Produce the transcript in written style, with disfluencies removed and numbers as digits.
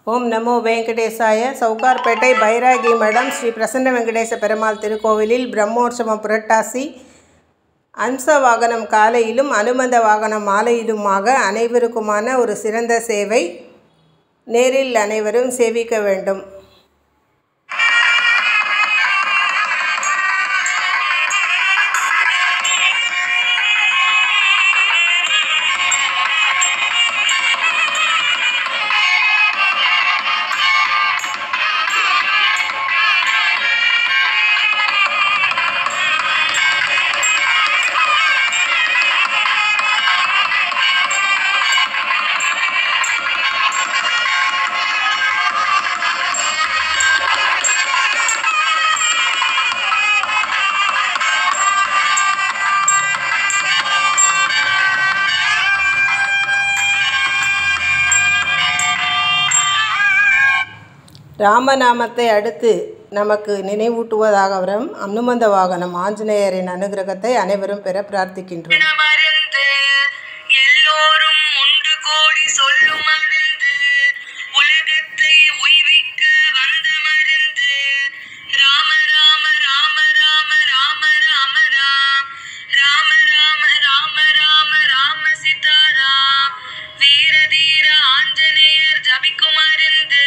ஓம் நமோ வெங்கடேசாய. சவுகார்பேட்டை பைராகி மடம் ஸ்ரீ பிரசன்ன வெங்கடேச பெருமாள் திருக்கோவிலில் பிரம்மோற்சவம் புரட்டாசி அம்ச வாகனம் காலையிலும் அனுமந்த வாகனம் மாலையிலுமாக அனைவருக்குமான ஒரு சிறந்த சேவை. நேரில் அனைவரும் சேவிக்க வேண்டும். ராமநாமத்தை அடுத்து நமக்கு நினைவூட்டுவதாக வரும் அனுமந்த வாகனம் ஆஞ்சநேயரின் அனுகிரகத்தை அனைவரும் பெற பிரார்த்திக்கின்றோம். வீரதீர ஆஞ்சநேயர் ஜபிக்குமருந்து